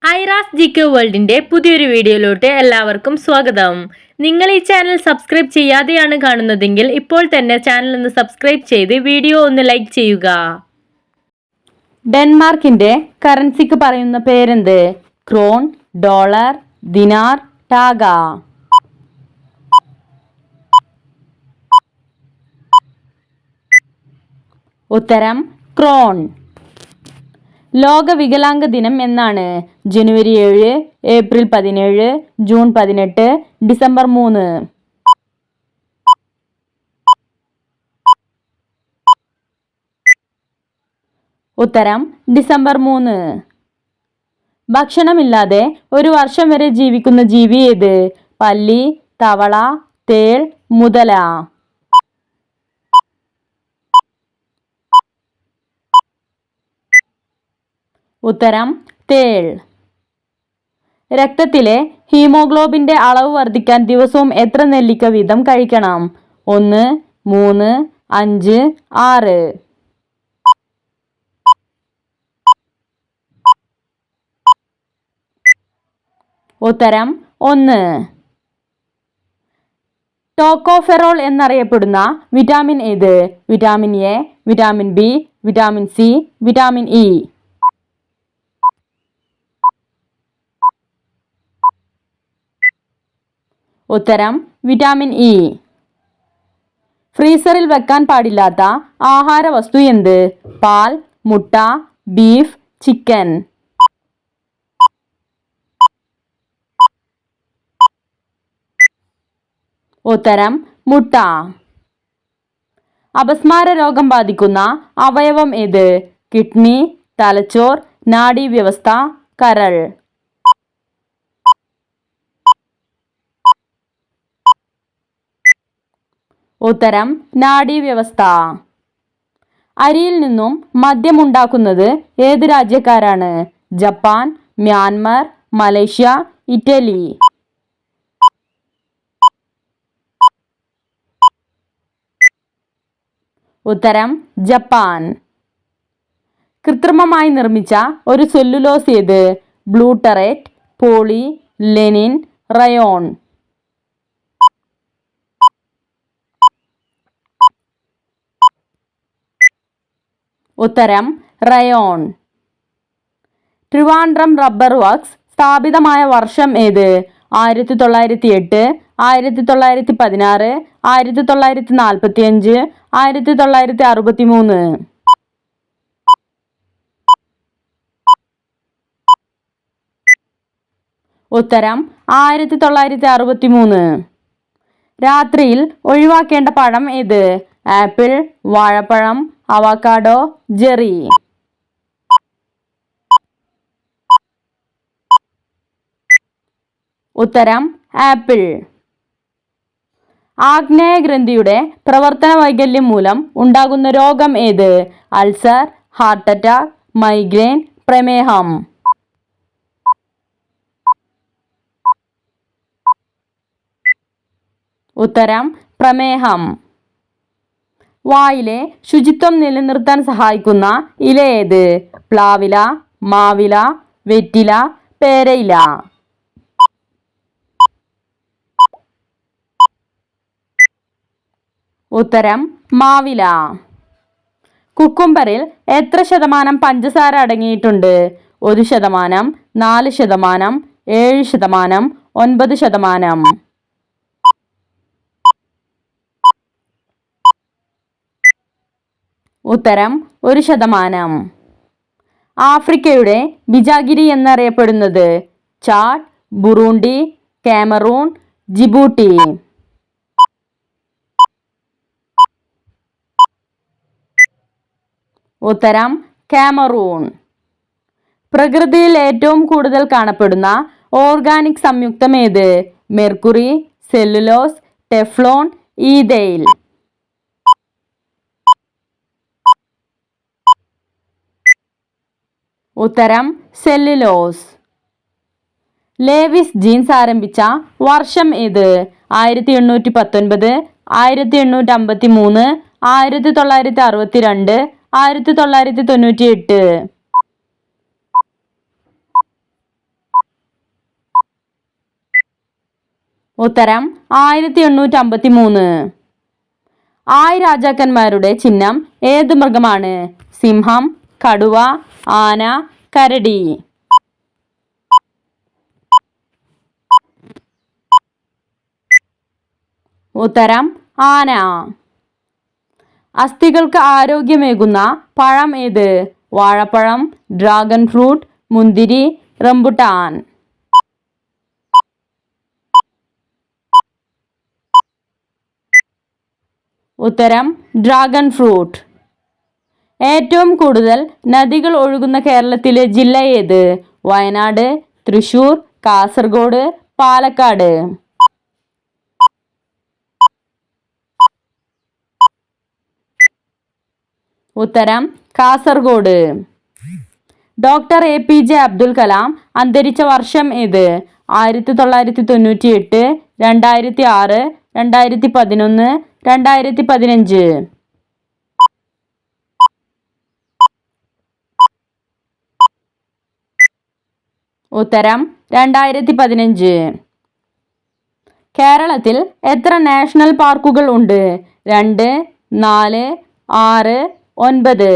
Aira's GK വേൾഡിന്റെ പുതിയൊരു വീഡിയോയിലോട്ട് എല്ലാവർക്കും സ്വാഗതം. നിങ്ങൾ ഈ ചാനൽ സബ്സ്ക്രൈബ് ചെയ്യാതെയാണ് കാണുന്നതെങ്കിൽ ഇപ്പോൾ തന്നെ ചാനൽ ഒന്ന് സബ്സ്ക്രൈബ് ചെയ്ത് വീഡിയോ ഒന്ന് ലൈക്ക് ചെയ്യുക. ഡെൻമാർക്കിന്റെ കറൻസിക്ക് പറയുന്ന പേരെന്ത്? ക്രോൺ, ഡോളർ, ദിനാർ, ടാഗ. ഉത്തരം ക്രോൺ. ലോക വികലാംഗ ദിനം എന്നാണ്? ജനുവരി 7, ഏപ്രിൽ 17, ജൂൺ 18, ഡിസംബർ 3. ഉത്തരം ഡിസംബർ 3. ഭക്ഷണമില്ലാതെ ഒരു വർഷം വരെ ജീവിക്കുന്ന ജീവി ഏത്? പല്ലി, തവള, തേൾ, മുതല. ഉത്തരം തേൾ. രക്തത്തിലെ ഹീമോഗ്ലോബിന്റെ അളവ് വർദ്ധിക്കാൻ ദിവസവും എത്ര നെല്ലിക്ക വീതം കഴിക്കണം? 1, 3, 5, 6. ഉത്തരം 1. ടോക്കോഫെറോൾ എന്നറിയപ്പെടുന്ന വിറ്റാമിൻ ഏത്? Vitamin A, vitamin B, vitamin C, vitamin E. ഉത്തരം വിറ്റാമിൻ ഇ. ഫ്രീസറിൽ വെക്കാൻ പാടില്ലാത്ത ആഹാര വസ്തു എന്ത്? പാൽ, മുട്ട, ബീഫ്, ചിക്കൻ. ഉത്തരം മുട്ട. അപസ്മാര രോഗം ബാധിക്കുന്ന അവയവം ഏത്? കിഡ്നി, തലച്ചോർ, നാഡീവ്യവസ്ഥ, കരൾ. ഉത്തരം നാഡീവ്യവസ്ഥ. അരിയിൽ നിന്നും മദ്യം ഉണ്ടാക്കുന്നത് ഏത് രാജ്യക്കാരാണ്? Japan, Myanmar, Malaysia, Italy. ഉത്തരം ജപ്പാൻ. കൃത്രിമമായി നിർമ്മിച്ച ഒരു സെല്ലുലോസ് ഏത്? ബ്ലൂട്ടറേറ്റ്, പോളി, ലെനിൻ, റയോൺ. ഉത്തരം റയോൺ. ട്രിവാൻഡ്രം റബ്ബർ വർക്ക്സ് സ്ഥാപിതമായ വർഷം ഏത്? 1908, 1916, 1945, 1963. ഉത്തരം 1963. രാത്രിയിൽ ഒഴിവാക്കേണ്ട പഴം ഏത്? ആപ്പിൾ, വാഴപ്പഴം, അവക്കാഡോ, ജെറി. ഉത്തരം ആപ്പിൾ. ആഗ്നേയഗ്രന്ഥിയുടെ പ്രവർത്തന വൈകല്യം മൂലം ഉണ്ടാകുന്ന രോഗം ഏത്? അൾസർ, ഹാർട്ട് അറ്റാക്ക്, മൈഗ്രെയിൻ, പ്രമേഹം. ഉത്തരം പ്രമേഹം. വായിലെ ശുചിത്വം നിലനിർത്താൻ സഹായിക്കുന്ന ഇല ഏത്? പ്ലാവില, മാവില, വെറ്റില, പേരയില. ഉത്തരം മാവില. കുക്കുംബറിൽ എത്ര ശതമാനം പഞ്ചസാര അടങ്ങിയിട്ടുണ്ട്? 1%, 4%, 7%, 9%. ഉത്തരം 1%. ആഫ്രിക്കയുടെ ബിജാഗിരി എന്നറിയപ്പെടുന്നത്? Chad, Burundi, Cameroon, Djibouti. ഉത്തരം കാമറൂൺ. പ്രകൃതിയിൽ ഏറ്റവും കൂടുതൽ കാണപ്പെടുന്ന ഓർഗാനിക് സംയുക്തം ഏത്? Mercury, cellulose, Teflon, ethyl. ഉത്തരം സെല്ലുലോസ്. ലേവിസ് ജീൻസ് ആരംഭിച്ച വർഷം ഏത്? 1819, 1853, 1962, 1998. ഉത്തരം 1853. ആയ് രാജാക്കന്മാരുടെ ചിഹ്നം ഏത് മൃഗമാണ്? സിംഹം, കടുവ, ആന, കരടി. ഉത്തരം ആന. അസ്ഥികൾക്ക് ആരോഗ്യമേകുന്ന പഴം ഏത്? വാഴപ്പഴം, ഡ്രാഗൺ ഫ്രൂട്ട്, മുന്തിരി, റംബുട്ടാൻ. ഉത്തരം ഡ്രാഗൺ ഫ്രൂട്ട്. ഏറ്റവും കൂടുതൽ നദികൾ ഒഴുകുന്ന കേരളത്തിലെ ജില്ല ഏത്? വയനാട്, തൃശൂർ, കാസർഗോഡ്, പാലക്കാട്. ഉത്തരം കാസർഗോഡ്. ഡോക്ടർ APJ അബ്ദുൽ കലാം അന്തരിച്ച വർഷം ഏത്? 1998, 2006, 2011, 2015. ഉത്തരം 2015. കേരളത്തിൽ എത്ര നാഷണൽ പാർക്കുകൾ ഉണ്ട്? 2, 4, 6, 9.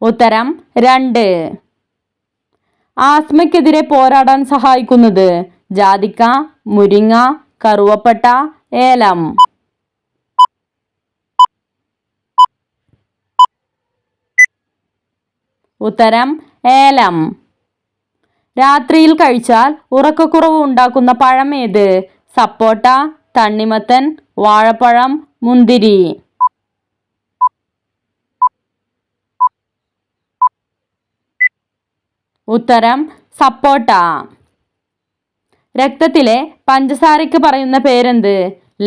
ഉത്തരം 2. ആസ്മയ്ക്കെതിരെ പോരാടാൻ സഹായിക്കുന്നത്? ജാതിക്ക, മുരിങ്ങ, കറുവപ്പട്ട, ഏലം. ഉത്തരം ഏലം. രാത്രിയിൽ കഴിച്ചാൽ ഉറക്കക്കുറവ് ഉണ്ടാക്കുന്ന പഴം ഏത്? സപ്പോട്ട, തണ്ണിമത്തൻ, വാഴപ്പഴം, മുന്തിരി. ഉത്തരം സപ്പോട്ട. രക്തത്തിലെ പഞ്ചസാരയ്ക്ക് പറയുന്ന പേരെന്ത്?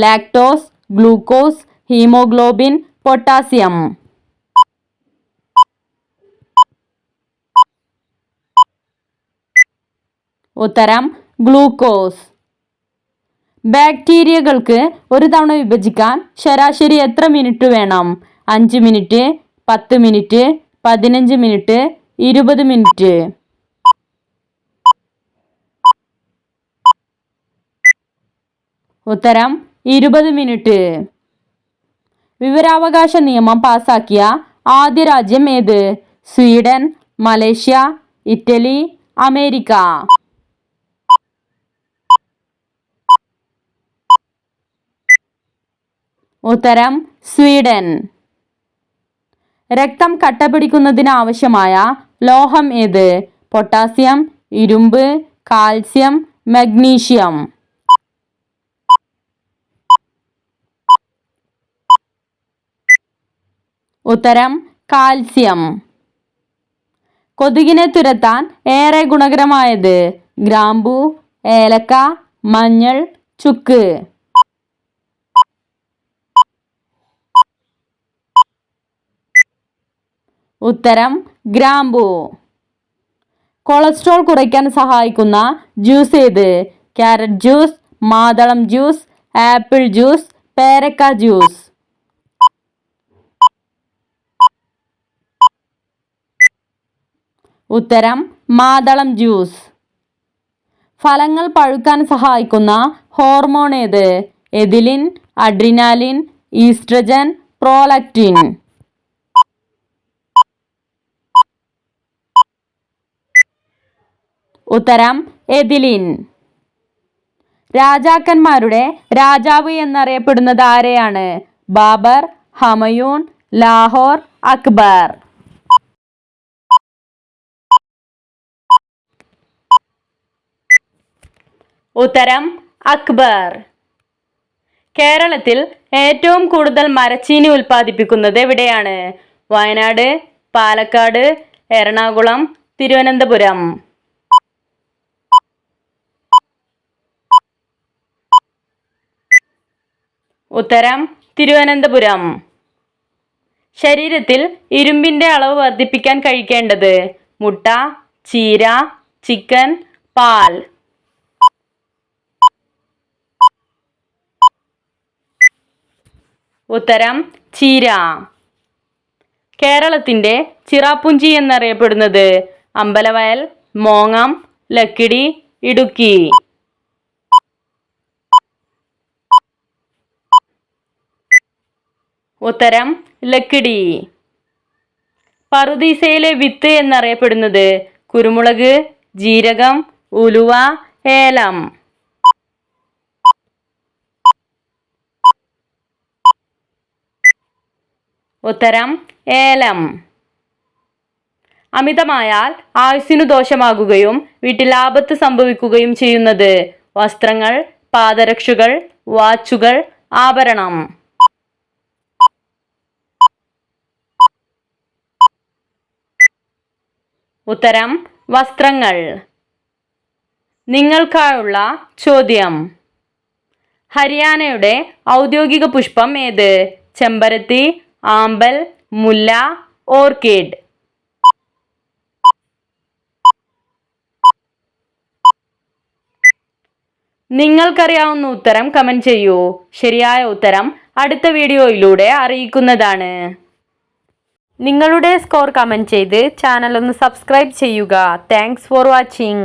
Lactose, glucose, haemoglobin, potassium. ഉത്തരം ഗ്ലൂക്കോസ്. ബാക്ടീരിയകൾക്ക് ഒരു തവണ വിഭജിക്കാൻ ശരാശരി എത്ര മിനിറ്റ് വേണം? 5 മിനിറ്റ്, 10 മിനിറ്റ്, 15 മിനിറ്റ്, 20 മിനിറ്റ്. ഉത്തരം 20 മിനിറ്റ്. വിവരാവകാശ നിയമം പാസാക്കിയ ആദ്യ രാജ്യം ഏത്? Sweden, Malaysia, Italy, America. ഉത്തരം സ്വീഡൻ. രക്തം കട്ടപിടിക്കുന്നതിന് ആവശ്യമായ ലോഹം ഏത്? പൊട്ടാസ്യം, ഇരുമ്പ്, കാൽസ്യം, മഗ്നീഷ്യം. ഉത്തരം കാൽസ്യം. കൊതുകിനെ തുരത്താൻ ഏറെ ഗുണകരമായത്? ഗ്രാമ്പൂ, ഏലക്ക, മഞ്ഞൾ, ചുക്ക്. ഉത്തരം ഗ്രാമ്പൂ. കൊളസ്ട്രോൾ കുറയ്ക്കാൻ സഹായിക്കുന്ന ജ്യൂസ് ഏത്? ക്യാരറ്റ് ജ്യൂസ്, മാതളം ജ്യൂസ്, ആപ്പിൾ ജ്യൂസ്, പേരക്ക ജ്യൂസ്. ഉത്തരം മാതളം ജ്യൂസ്. ഫലങ്ങൾ പഴുക്കാൻ സഹായിക്കുന്ന ഹോർമോൺ ഏത്? Ethylene, adrenaline, oestrogen, prolactin. ഉത്തരം എഥിലിൻ. രാജാക്കന്മാരുടെ രാജാവ് എന്നറിയപ്പെടുന്നത് ആരെയാണ്? ബാബർ, ഹമയൂൺ, ലാഹോർ, അക്ബർ. ഉത്തരം അക്ബർ. കേരളത്തിൽ ഏറ്റവും കൂടുതൽ മരച്ചീനി ഉൽപ്പാദിപ്പിക്കുന്നത് എവിടെയാണ്? വയനാട്, പാലക്കാട്, എറണാകുളം, തിരുവനന്തപുരം. ഉത്തരം തിരുവനന്തപുരം. ശരീരത്തിൽ ഇരുമ്പിന്റെ അളവ് വർദ്ധിപ്പിക്കാൻ കഴിക്കേണ്ടത്? മുട്ട, ചീര, ചിക്കൻ, പാൽ. ഉത്തരം ചീര. കേരളത്തിന്റെ ചിറാപ്പുഞ്ചി എന്നറിയപ്പെടുന്നത്? അമ്പലവയൽ, മോങ്ങം, ലക്കിടി, ഇടുക്കി. ഉത്തരം ലക്കിടി. പറുദീസയിലെ വിത്ത് എന്നറിയപ്പെടുന്നത് കുരുമുളക്, ജീരകം, ഉലുവ, ഏലം. ഉത്തരം ഏലം. അമിതമായാൽ ആയുസ്സിനു ദോഷമാകുകയും വീട്ടിൽ ആപത്ത് സംഭവിക്കുകയും ചെയ്യുന്നത് വസ്ത്രങ്ങൾ, പാദരക്ഷകൾ, വാച്ചുകൾ, ആഭരണം. ഉത്തരം വസ്ത്രങ്ങൾ. നിങ്ങൾക്കായുള്ള ചോദ്യം: ഹരിയാനയുടെ ഔദ്യോഗിക പുഷ്പം ഏത്? ചെമ്പരത്തി, ആമ്പൽ, മുല്ല, ഓർക്കിഡ്. നിങ്ങൾക്കറിയാവുന്ന ഉത്തരം കമന്റ് ചെയ്യൂ. ശരിയായ ഉത്തരം അടുത്ത വീഡിയോയിലൂടെ അറിയിക്കുന്നതാണ്. നിങ്ങളുടെ സ്കോർ കമന്റ് ചെയ്ത് ചാനൽ ഒന്ന് സബ്സ്ക്രൈബ് ചെയ്യുക. Thanks for watching.